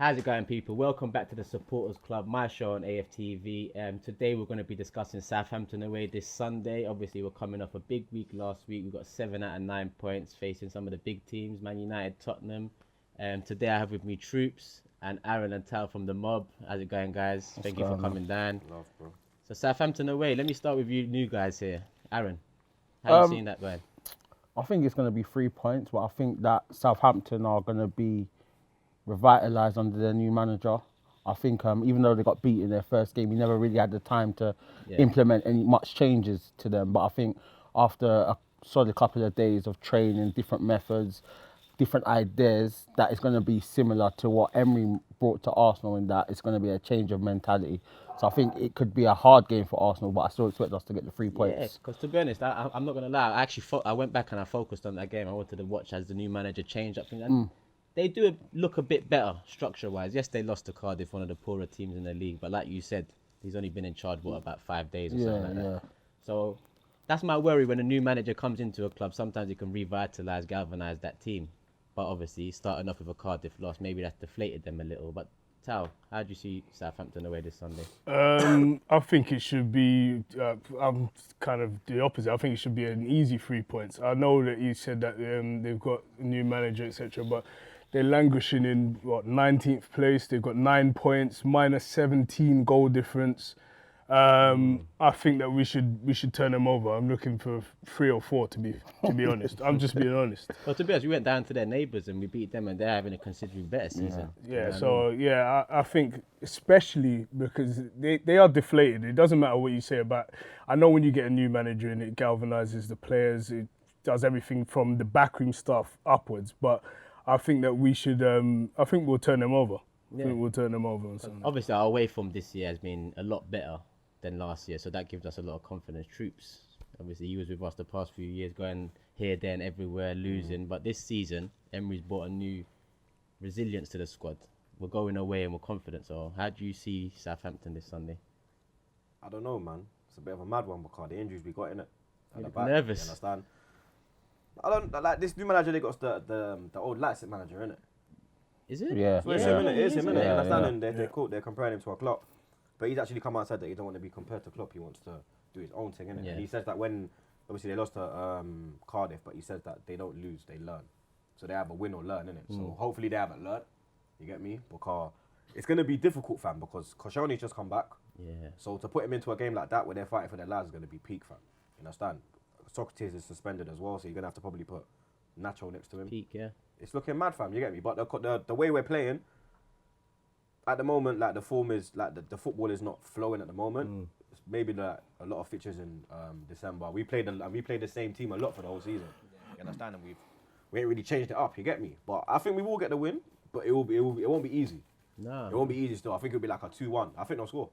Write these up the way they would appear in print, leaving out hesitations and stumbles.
How's it going, people? Welcome back to the Supporters Club, my show on AFTV. Today we're going to be discussing Southampton away this Sunday. Obviously, we're coming off a big week last week. We got 7 out of 9 points facing some of the big teams, Man United, Tottenham. Today I have with me Troopz and Aaron and Tal from the Mob. How's it going, guys? Thank you for coming down. Love, bro. So Southampton away. Let me start with you new guys here. Aaron, how you seeing that going? I think it's going to be 3 points, but I think that Southampton are going to be revitalised under their new manager. I think even though they got beat in their first game, he never really had the time to implement any much changes to them. But I think after a solid couple of days of training, different methods, different ideas, that is going to be similar to what Emery brought to Arsenal, in that it's going to be a change of mentality. So I think it could be a hard game for Arsenal, but I still expect us to get the 3 points. Yeah, because to be honest, I'm not going to lie. I actually I went back and I focused on that game. I wanted to watch as the new manager changed up things. And they do look a bit better structure-wise. Yes, they lost to Cardiff, one of the poorer teams in the league. But like you said, he's only been in charge, about 5 days or something like that. So that's my worry when a new manager comes into a club. Sometimes he can revitalise, galvanise that team. But obviously, starting off with a Cardiff loss, maybe that's deflated them a little. But Tal, how do you see Southampton away this Sunday? I think it should be, I'm kind of the opposite. I think it should be an easy 3 points. I know that you said that they've got a new manager, etc., but they're languishing in, 19th place. They've got 9 points, minus 17 goal difference. I think that we should turn them over. I'm looking for 3 or 4 to be honest. I'm just being honest. Well, to be honest, we went down to their neighbours and we beat them, and they're having a considerably better season. I think especially because they are deflated. It doesn't matter what you say about. I know when you get a new manager and it galvanises the players, it does everything from the backroom stuff upwards. But I think that we should. I think we'll turn them over. I think we'll turn them over on Sunday. Obviously, our away form this year has been a lot better than last year, so that gives us a lot of confidence. Troopz, obviously, he was with us the past few years, going here, there, and everywhere, losing. But this season, Emery's brought a new resilience to the squad. We're going away and we're confident. So, how do you see Southampton this Sunday? I don't know, man. It's a bit of a mad one because the injuries we got in it. Nervous. You understand? I don't like this new manager. They got the old Leipzig manager, innit? Is it? Yeah. So it's him, innit? It's him, innit? Yeah, You understand? And they're comparing him to a Klopp. But he's actually come out and said that he don't want to be compared to Klopp. He wants to do his own thing, innit? Yeah. And he says that when, obviously, they lost to Cardiff, but he says that they don't lose, they learn. So they have a win or learn, innit? So hopefully they haven't learned. You get me? Because it's going to be difficult, fam, because Koscielny's just come back. Yeah. So to put him into a game like that where they're fighting for their lives is going to be peak, fam. You understand? Socrates is suspended as well, so you're going to have to probably put Nacho next to him. Peak, yeah. It's looking mad, fam. You get me? But the way we're playing, at the moment, like the form is, like the football is not flowing at the moment. It's maybe a lot of fixtures in December. We played the same team a lot for the whole season. You understand? And we ain't really changed it up. You get me? But I think we will get the win. But it won't be easy. No. It won't be easy still. I think it'll be like a 2-1. I think they'll score.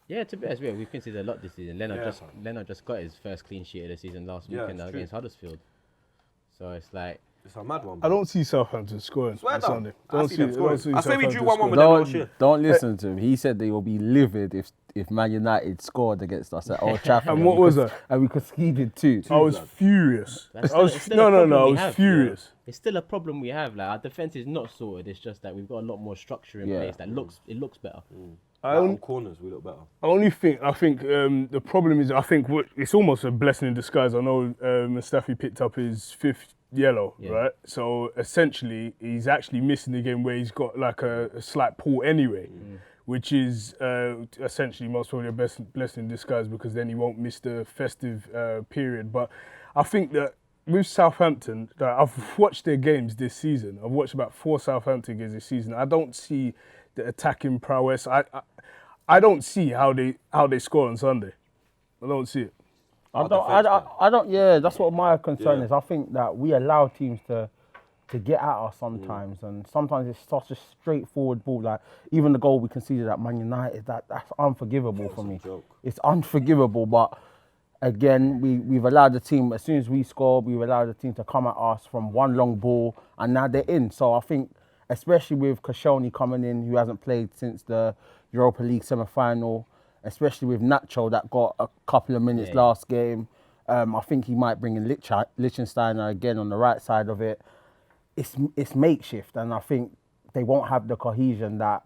Yeah, to be honest, we've conceded a lot this season. Leonard just got his first clean sheet of the season last weekend against Huddersfield. So it's like, it's a mad one. I don't see Southampton scoring Swear on down. Sunday. I see them scoring. I say we drew 1-1 with them last year. Don't listen to him. He said they will be livid if Man United scored against us at Old Trafford. And what was that? And we conceded 2. I was furious. That's I was still a no. problem I we was have. furious. it's still a problem we have. Like, our defense is not sorted. It's just that we've got a lot more structure in place that looks better. On corners, we look better. I think the problem is, it's almost a blessing in disguise. I know Mustafi picked up his 5th yellow, right? So essentially, he's actually missing the game where he's got like a slight pull anyway, which is essentially most probably a blessing in disguise, because then he won't miss the festive period. But I think that with Southampton, I've watched their games this season. I've watched about 4 Southampton games this season. I don't see the attacking prowess. I don't see how they score on Sunday. I don't see it. I don't. Yeah, that's what my concern is. I think that we allow teams to get at us sometimes, and sometimes it's such a straightforward ball. Like even the goal we conceded at Man United, that's unforgivable for me. It's unforgivable. But again, we've allowed the team, as soon as we score, we've allowed the team to come at us from one long ball, and now they're in. So I think, especially with Koscielny coming in, who hasn't played since the Europa League semi-final, especially with Nacho that got a couple of minutes last game. I think he might bring in Lichtsteiner again on the right side of it. It's makeshift, and I think they won't have the cohesion that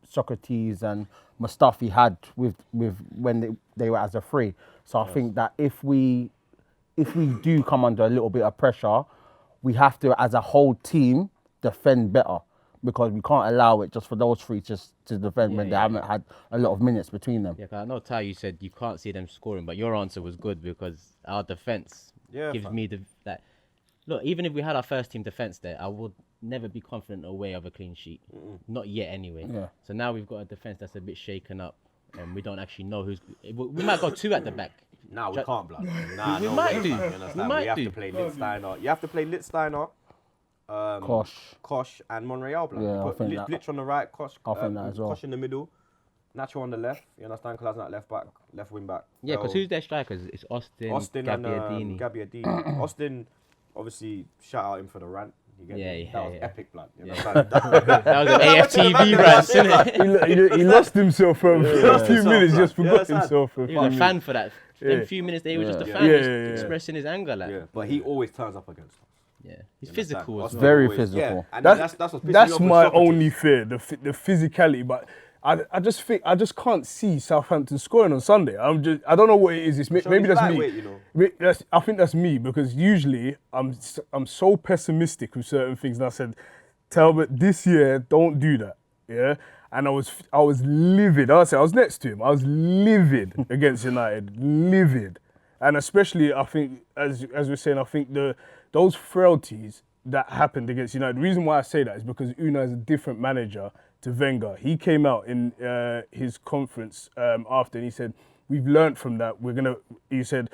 Socrates and Mustafi had with when they were as a three. So I think that if we do come under a little bit of pressure, we have to, as a whole team, defend better, because we can't allow it just for those three just to defend when they haven't had a lot of minutes between them. Yeah, 'cause I know, Ty, you said you can't see them scoring, but your answer was good because our defence gives me that. Look, even if we had our first team defence there, I would never be confident away of a clean sheet. Not yet, anyway. Yeah. So now we've got a defence that's a bit shaken up, and we don't actually know who's. We might go two at the back. Nah, we can't, blood. Nah, We no might way, do. fam, you understand? We might we have do. to play Lichtsteiner. You have to play Lichtsteiner, Kosh, and Monreal, blood. Yeah, I Put think that. Litch on the right, Kosh, I think that as well. Kosh in the middle, Nacho on the left. You understand? Kolasinac left back, left wing back. Yeah, because who's their strikers? It's Austin and Gabbiadini. Gabbiadini. Austin, obviously, shout out him for the rant. You get me? That was epic, blood. You understand? That was an AFTV rant, isn't it? He lost himself for a few minutes, just forgot himself for a He few was a minutes. fan for that. Them few minutes there, he was just a fan, just expressing his anger. Like. Yeah, but he always turns up against us. Yeah, he's physical as well. Very Always- physical. Yeah, and that's what's pissing me That's off with my Socrates. only fear, the physicality. But I just think I just can't see Southampton scoring on Sunday. I don't know what it is. Maybe he's that's lightweight, me. you know. I think that's me, because usually I'm so pessimistic with certain things. And I said, Talbot, this year don't do that. Yeah. And I was livid. I was next to him. I was livid against United. Livid. And especially, I think, as we're saying, I think those frailties that happened against United. The reason why I say that is because Unai is a different manager to Wenger. He came out in his conference after, and he said, we've learned from that. He said,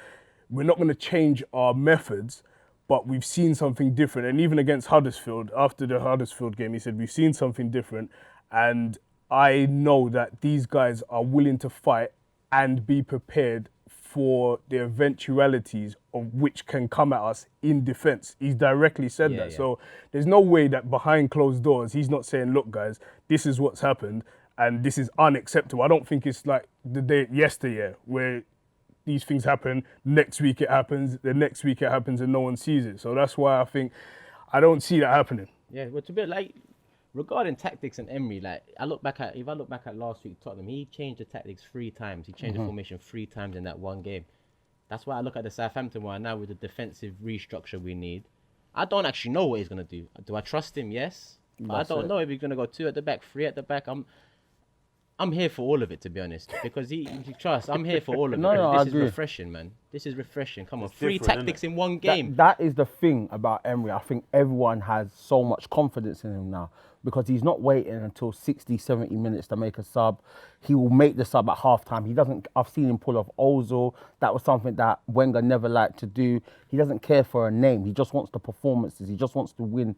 we're not going to change our methods, but we've seen something different. And even against Huddersfield, after the Huddersfield game, he said, we've seen something different. And I know that these guys are willing to fight and be prepared for the eventualities of which can come at us in defence. He's directly said that. Yeah. So there's no way that behind closed doors, he's not saying, look, guys, this is what's happened and this is unacceptable. I don't think it's like the day yesteryear where these things happen, next week it happens, the next week it happens and no one sees it. So that's why I think I don't see that happening. Yeah, but to be like, regarding tactics and Emery, like if I look back at last week Tottenham, he changed the tactics 3 times. He changed the formation 3 times in that one game. That's why I look at the Southampton one now with the defensive restructure we need. I don't actually know what he's gonna do. Do I trust him? Yes. But I don't know if he's gonna go 2 at the back, 3 at the back. I'm here for all of it, to be honest, because I'm here for all of it. I This is agree. refreshing, man. This is refreshing. Come on, It's 3 different, tactics innit? in one game. That is the thing about Emery. I think everyone has so much confidence in him now, because he's not waiting until 60, 70 minutes to make a sub. He will make the sub at halftime. I've seen him pull off Ozil. That was something that Wenger never liked to do. He doesn't care for a name. He just wants the performances. He just wants to win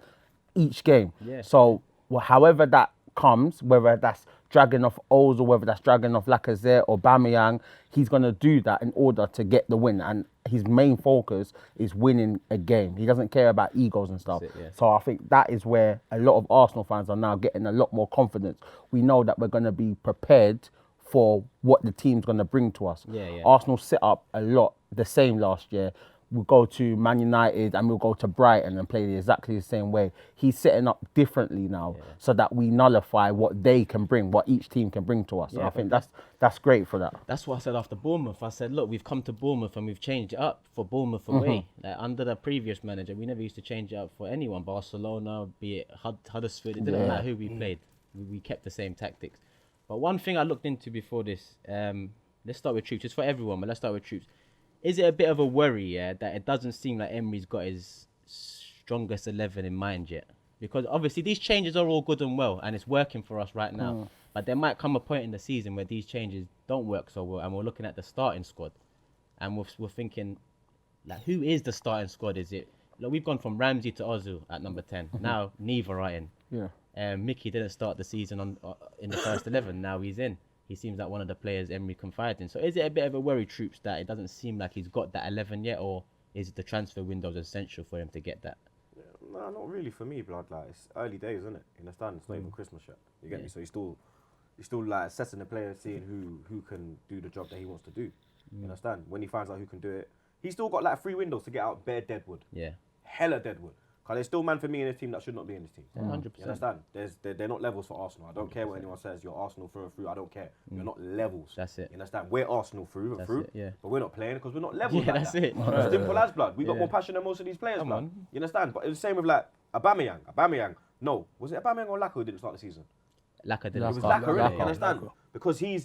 each game. Yeah. So however that comes, whether that's dragging off Ozil, whether that's dragging off Lacazette or Aubameyang, he's going to do that in order to get the win. And his main focus is winning a game. He doesn't care about egos and stuff. That's it, yeah. So I think that is where a lot of Arsenal fans are now getting a lot more confidence. We know that we're going to be prepared for what the team's going to bring to us. Yeah. Arsenal set up a lot the same last year. We'll go to Man United and we'll go to Brighton and play exactly the same way. He's setting up differently now so that we nullify what they can bring, what each team can bring to us. And I think that's great for that. That's what I said after Bournemouth. I said, look, we've come to Bournemouth and we've changed it up for Bournemouth away. Like, under the previous manager, we never used to change it up for anyone. Barcelona, be it Huddersfield, it didn't matter who we played. We kept the same tactics. But one thing I looked into before this, let's start with Troopz. It's for everyone, but let's start with Troopz. Is it a bit of a worry, that it doesn't seem like Emery's got his strongest 11 in mind yet? Because obviously these changes are all good and well, and it's working for us right now. But there might come a point in the season where these changes don't work so well, and we're looking at the starting squad, and we're thinking, like, who is the starting squad? Is it? Like, we've gone from Ramsey to Ozil at number 10. Now neither are in. Yeah. Mickey didn't start the season in the first 11. Now he's in. He seems like one of the players Emery confided in. So is it a bit of a worry, Troopz, that it doesn't seem like he's got that 11 yet, or is the transfer window essential for him to get that? No, not really for me, blood. Like, it's early days, isn't it? You understand? It's not even Christmas yet. You get me? So he's still like assessing the players, seeing who can do the job that he wants to do. You understand? When he finds out who can do it, he's still got like 3 windows to get out bare Deadwood. Yeah. Hella Deadwood. Because there's still man for me in this team that should not be in this team. 100%. You understand? They're not levels for Arsenal. I don't care what anyone says. You're Arsenal through and through. I don't care. You're not levels. That's it. You understand? We're Arsenal through and through. it, yeah. But we're not playing because we're not levels. Yeah, like that's that. it. It's simple as blood. We got more passion than most of these players, blood. on. You understand? But it's the same with like Aubameyang. No, was it Aubameyang or Laka who didn't start the season? Laka didn't It was start. Laka, innit? You Yeah. understand? Because he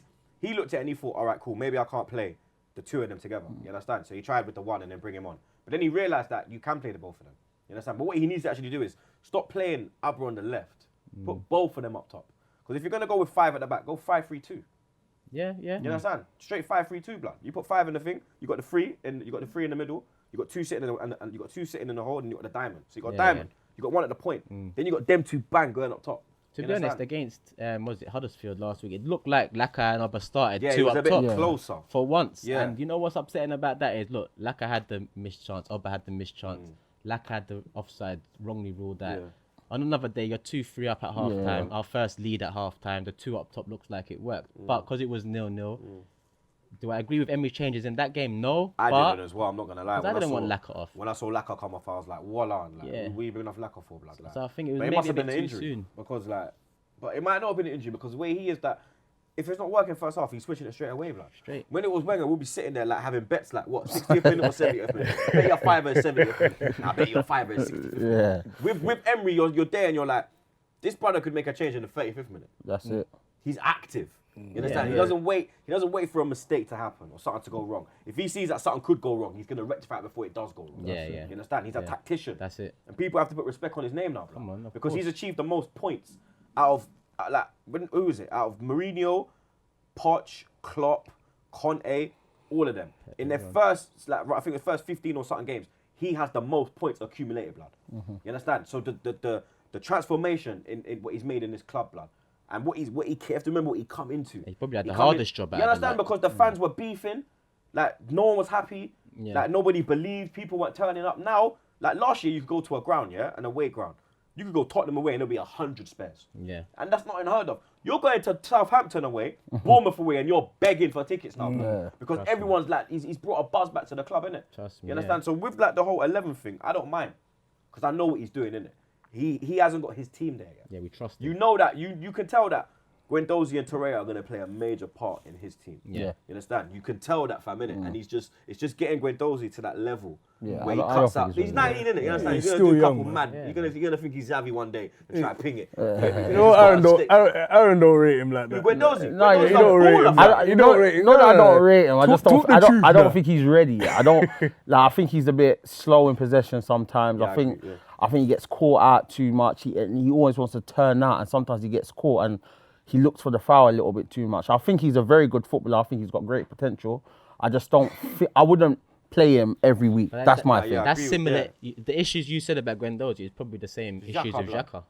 looked at it and he thought, all right, cool, maybe I can't play the two of them together. You understand? So he tried with the one and then bring him on. But then he realised that you can play the both of them. You understand? But what he needs to actually do is stop playing Abra on the left. Put both of them up top. Because if you're going to go with 5 at the back, go 5-3-2. Yeah. You understand? Straight 5-3-2, blood. You put 5 in the thing, you got the 3, and you got the 3 in the middle, you got 2 sitting in the, and you got 2 sitting in the hole, and you got the diamond. So you got diamond, you got 1 at the point. Then you got them 2 bang going up top. To You be honest, understand? against was it Huddersfield last week? It looked like Laka and Oba started Yeah, it two was up a bit top closer. for once. Yeah. And you know what's upsetting about that is, look, Laka had the missed chance, Oba had the missed chance, Laka had the offside wrongly ruled out. Yeah. On another day, you're 2-3 up at half time. Our first lead at half time, the 2 up top looks like it worked. But because it was 0-0, do I agree with Emery's changes in that game? No. I but didn't as well, I'm not going to lie. I didn't want Laka off. When I saw Laka come off, I was like, voila. Like, Yeah. we bring enough Laka for, blood. Like. So I think it was But it maybe must a have bit been an too injury. soon. Because, like, but it might not have been an injury because the way he is that, if it's not working first half, he's switching it straight away, blood. Straight. When it was Wenger, we'll be sitting there like having bets like, what, 60th minute or 70th minute? I bet you're 5 at 70th minute. I bet you're 5 at 65th minute. Yeah, With Emery, you're there and you're like, this brother could make a change in the 35th minute. that's it. He's active. You understand? Yeah. He doesn't wait. He doesn't wait for a mistake to happen or something to go wrong. If he sees that something could go wrong, he's gonna rectify it before it does go wrong. Yeah, yeah. You understand? He's a tactician. That's it. And people have to put respect on his name now, bro. Come on, of because he's course. achieved the most points out of who is it? Out of Mourinho, Poch, Klopp, Conte, all of them. In their first, I think the first 15 or something games, he has the most points accumulated, blood. You understand? So the transformation in what he's made in this club, blood. And what he you have to remember what he come into. He probably had the come in- hardest job out You of it, understand? like- Because the fans were beefing, like no one was happy, Yeah. like nobody believed, people weren't turning up. Now, like last year, you could go to a ground, yeah, an away ground. You could go Tottenham away and there'll be 100 spares. Yeah. And that's not unheard of. You're going to Southampton away, Bournemouth away, and you're begging for tickets now. Yeah. Because everyone's like, he's brought a buzz back to the club, innit? Trust me, You understand? So with like the whole 11 thing, I don't mind. Because I know what he's doing, innit? He hasn't got his team there yet. Yeah, we trust him. You know that, you can tell that Guendouzi and Torreira are going to play a major part in his team. Yeah. You understand? You can tell that, fam, innit? And it's just getting Guendouzi to that level Yeah, where I he don't cuts think out. he's He's ready. 19, innit? You understand? He's He's going still to do a couple young, mad. man. You're gonna think he's Xavi one day and try to ping it. You know what, Aaron don't rate him like that. Guendouzi. No, Guendouzi's you a don't rate baller, him. fam. You don't rate him. No, I don't rate him. I just Talk don't. the truth I don't now. think he's ready yet. I don't. Like, I think he's a bit slow in possession sometimes. Yeah, I I think. agree, yeah. I think he gets caught out too much. And he always wants to turn out, and sometimes he gets caught and he looks for the foul a little bit too much. I think he's a very good footballer. I think he's got great potential. I just don't. I wouldn't play him every week. But That's my yeah, thing. yeah. That's agree with- similar. The issues you said about Guendouzi is probably the same issues Xhaka, with bro. Xhaka.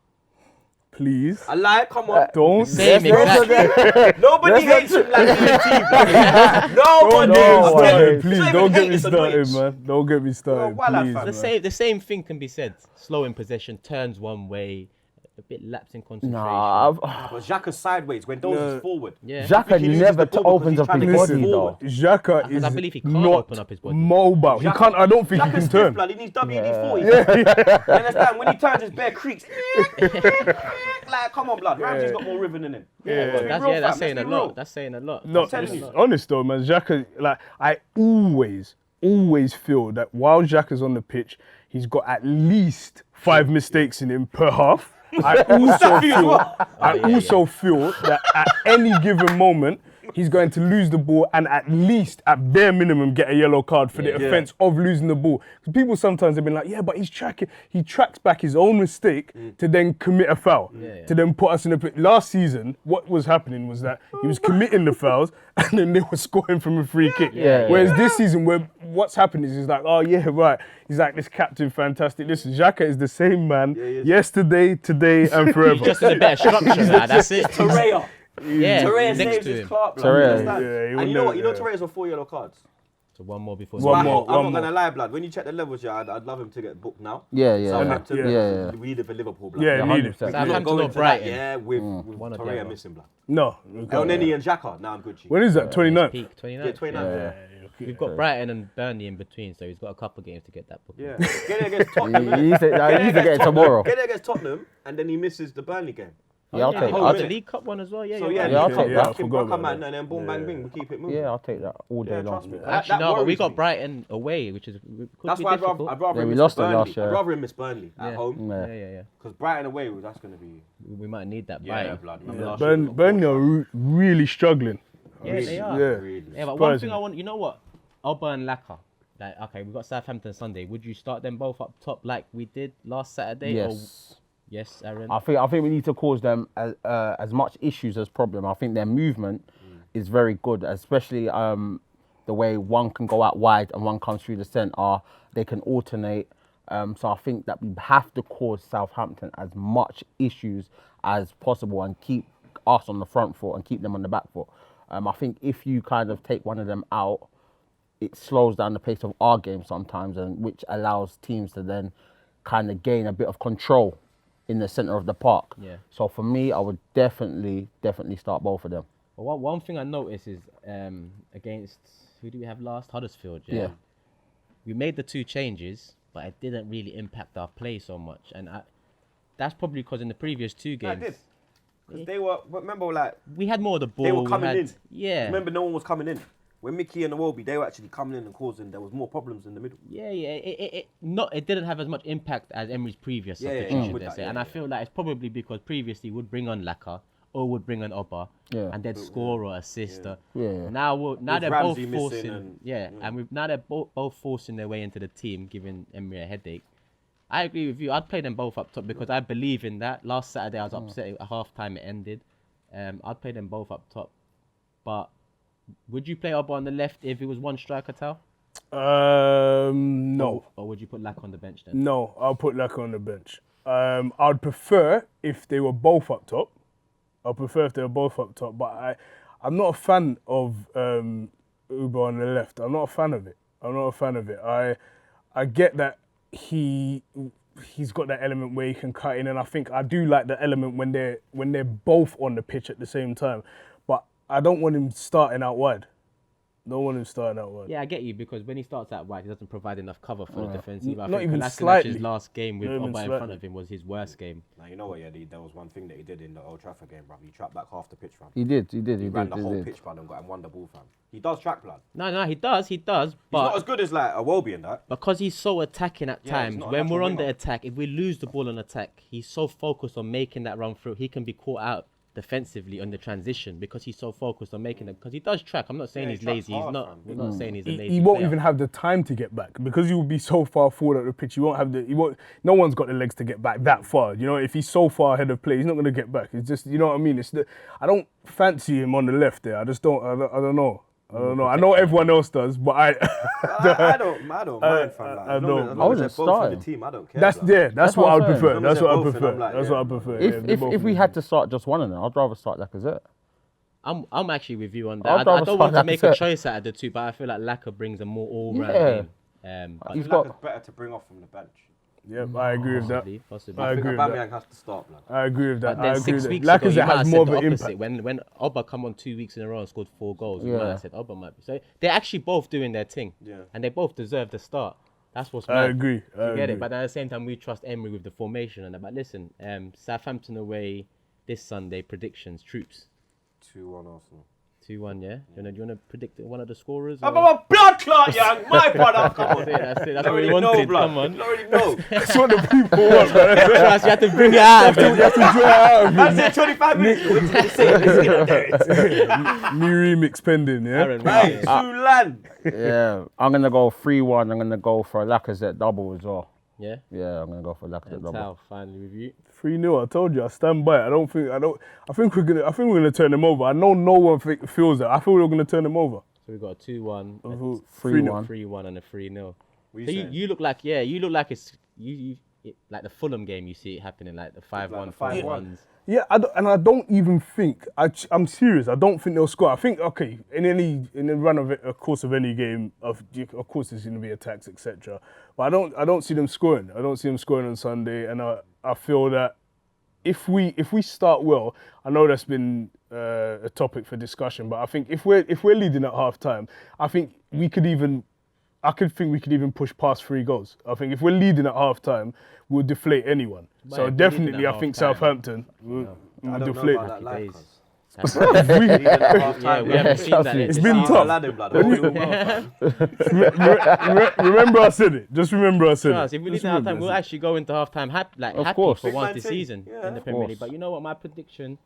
Please. I lie, come on. Don't. Same exactly. Nobody hates him like ENT, bro. Nobody. No, I'm telling you. Please It's not don't even get hate, me it's started, annoyance. man. Don't get me started, why like please, that? man. The same thing can be said. Slow in possession, turns one way, a bit lapse in concentration. Nah, But Xhaka's sideways, Guendouzi's forward. Yeah. Xhaka he loses never the ball because opens he's up trying his to body get though. forward. Xhaka Because I is believe he can't not open up his body. mobile. He can't. I don't think he Xhaka's can stiff, turn. blood. He needs WD-40. You understand? When he turns, his bare creaks. Like, come on, blood. Ramsey's got more rhythm than him. Let's be real, That's fam. saying a Let's be real. lot. That's saying a lot. No, That's saying telling a you. lot. honest though, man. Xhaka, like I always feel that while Xhaka's on the pitch, he's got at least 5 mistakes in him per half. I also feel that at any given moment, he's going to lose the ball and at least, at bare minimum, get a yellow card for the offence of losing the ball. Because people sometimes have been like, yeah, but he tracks back his own mistake to then commit a foul, to then put us in a... Last season, what was happening was that he was committing the fouls and then they were scoring from a free kick. Whereas this season, what's happened is he's like, oh yeah, right. He's like, this captain, fantastic. Listen, Xhaka is the same man yesterday, today, and forever. Just in a better structure now. That's it. Torreira. Yeah, Torreira next saves to his him. Clark, blood. Torreira, You understand? yeah, he And would you know what? never- You know yeah. Torreira's on 4 yellow cards. So one more before. One more. I'm not gonna lie, blood. When you check the levels, yeah, I'd love him to get booked now. Yeah. Southampton, Yeah. we need it for Liverpool, blood. Yeah, need it. We're not Southampton going or to that, Brighton. yeah, with One or the Torreira other. missing, blood. No. El Neni and Xhaka, now I'm good. When is that? 29th? Peak 29. Yeah, 29. Yeah. We've got Brighton and Burnley in between, so he's got a couple of games to get that book. Yeah. Get it against He Tottenham. needs to get it tomorrow. Get it against Tottenham, and then he misses the Burnley game. Yeah, I'll yeah, take the that. League Cup one as well. Yeah, So you're yeah, right. Yeah, I'll take that. I Keep forgot Barca, about man, that. and then boom, bang, bing, we keep it moving. Yeah, I'll take that all day Yeah, trust long. me. Actually, no, but we worries got me. Brighton away, which is could That's be why difficult. I'd rather Yeah, him we miss lost it Burnley. last year. I'd rather him miss Burnley at Yeah. home. Yeah. Because Brighton away, that's going to be... We might need that Yeah, Brighton. blood. Remember last year we got Burnley are really struggling. Yeah, they are. Yeah. Really. Yeah, but one thing Surprising. I want, you know what? Oba and Laka. Like, okay, we got Southampton Sunday. Would you start them both up top like we did last Saturday? Or... Yes. Yes, Aaron. I think we need to cause them as much issues as problem. I think their movement is very good, especially the way one can go out wide and one comes through the centre. They can alternate. So I think that we have to cause Southampton as much issues as possible and keep us on the front foot and keep them on the back foot. I think if you kind of take one of them out, it slows down the pace of our game sometimes, and which allows teams to then kind of gain a bit of control in the centre of the park. Yeah. So for me, I would definitely start both of them. Well, one thing I noticed is against, who do we have last? Huddersfield, Yeah. We made the 2 changes, but it didn't really impact our play so much. And that's probably because in the previous 2 No, it games, did. Because they were... Remember, like... we had more of the ball. They were we coming had- in. Yeah. Remember, no one was coming in. When Mickey and Iwobi, they were actually coming in and causing... There was more problems in the middle. Yeah. It didn't have as much impact as Emery's previous Yeah, substitution. with let's that, say. And I feel like it's probably because previously would bring on Laka or would bring on Oba, Yeah. and they'd score or assist. Yeah. Now they're both Ramsey missing forcing. and- And now they're both forcing their way into the team, giving Emery a headache. I agree with you. I'd play them both up top because I believe in that. Last Saturday I was upset at half time it ended. I'd play them both up top. But would you play Oba on the left if it was one striker, Tal? No. Or would you put Laka on the bench then? No, I'll put Laka on the bench. I'd prefer if they were both up top. But I'm not a fan of Uber on the left. I'm not a fan of it. I get that he's got that element where he can cut in, and I think I do like the element when they're both on the pitch at the same time. But I don't want him starting out wide. Yeah, I get you, because when he starts out wide, he doesn't provide enough cover for the defensive. I Not think even Kolasinac's slightly. last game with Not even Oba in front slightly. of him was his worst game. Now, you know what, yeah, there was one thing that he did in the Old Trafford game, bruv. He trapped back half the pitch, fam. He did. He ran the whole pitch, blood, and got him won the ball, fam. He does track, blood. No, he does, He's not but as good as, like, Iwobi and that. because he's so attacking at Yeah, he's times, not a when we're natural on the winger. attack, if we lose the ball on attack, he's so focused on making that run through, he can be caught out defensively on the transition because he's so focused on making it. Because he does track. I'm not saying Yeah, he's he tracks lazy. He's hard, not. fam. We're not saying he's a lazy He won't player. even have the time to get back because he will be so far forward at the pitch. No one's got the legs to get back that far. You know, if he's so far ahead of play, he's not going to get back. It's just, you know what I mean? I don't fancy him on the left there. I just don't. I don't know. I know everyone else does, but I don't mind, fam. Like, I as long don't. as I they're wasn't both in the starting. team, I don't care. that's blood. That's what what I I'm would prefer. saying. That's what I As long as they're prefer. both, and I'm That's like, what I yeah. prefer. If we had to start just one of them, I'd rather start Lacazette. I'm actually with you on that. I'd I rather don't want to start make a Lacazette. choice out of the two, but I feel like Laka brings a more all-round Yeah. game. I He's think got- Laka's better to bring off from the bench. Yep, I agree with that. Possibly. I I think agree with that. Aubameyang has to start, blood. I agree with that. But then I agree 6 with weeks that. ago, you Lacazette might have has said more the of an opposite. impact. When Oba come on 2 weeks in a row and scored 4 goals, you Yeah. might have said Oba might be. So they're actually both doing their thing. Yeah. And they both deserve the start. That's what's mad. I agree. You get it? But at the same time, we trust Emery with the formation and that. But listen, Southampton away this Sunday, predictions, Troopz. 2-1 Arsenal. 2-1, yeah? Do you want to predict one of the scorers? I'm or- a blood clot, young. My brother, come on. That's it. That's I what we already know, wanted. blood. Come on. I already know. That's what the people want, man. Trust, you have to bring it out of him. I said 25 minutes. Wait till you say it. Let's get it. New remix pending, yeah? Aaron, Right, right. Sulan. Yeah, I'm gonna go 3-1. I'm gonna go for a Lacazette double as well. Yeah? Yeah, I'm gonna go for Lacazette And double. Tal, finally with you. 3-0. I told you. I stand by it. I think we're gonna turn them over. I know no one feels that. I feel we're gonna turn them over. So we got a 2-1, a 3-1. 3-1 and a 3-0. What So you saying? you look like, yeah, you look like it's, you like the Fulham game, you see it happening, like the 5-1, the 5-1. 4-1s. Yeah, I don't even think I'm serious. I don't think they'll score. I think in the run of it, of course, of any game, of course there's going to be attacks, etc. But I don't see them scoring. I don't see them scoring on Sunday, and I feel that if we start well, I know that's been a topic for discussion, but I think if we're leading at half time, I think we could even. I could think we could even push past 3 goals. I think if we're leading at half time, we'll deflate anyone. But So if we're definitely, leading at I think half-time, Southampton I will don't deflate know them. about that live, days. cuz. That's Yeah, we haven't seen that. It's this been season. tough. Aladdin, blood. The whole little world, fam. Remember I said it. Just remember I said Trust, it. if we lead Just at half remember time, I we'll said it. actually go into half time happy course. for Big once man this thing. season Yeah. in the Of Premier League. course. But you know what? My prediction,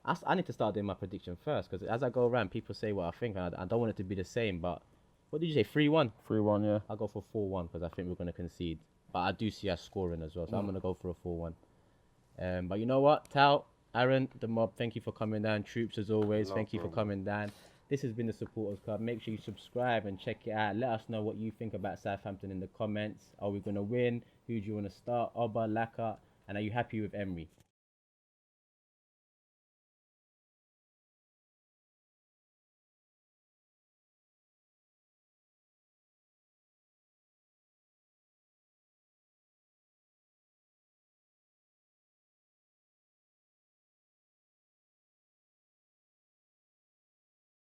I need to start doing my prediction first because as I go around, people say what I think, and I don't want it to be the same. But what did you say? 3-1. 3-1, yeah. I'll go for 4-1 because I think we're going to concede. But I do see us scoring as well, so I'm going to go for a 4-1. But you know what? Tal, Aaron, the mob, thank you for coming down. Troops, as always, thank you for coming down. This has been the Supporters Club. Make sure you subscribe and check it out. Let us know what you think about Southampton in the comments. Are we going to win? Who do you want to start? Oba, Laka? And are you happy with Emery?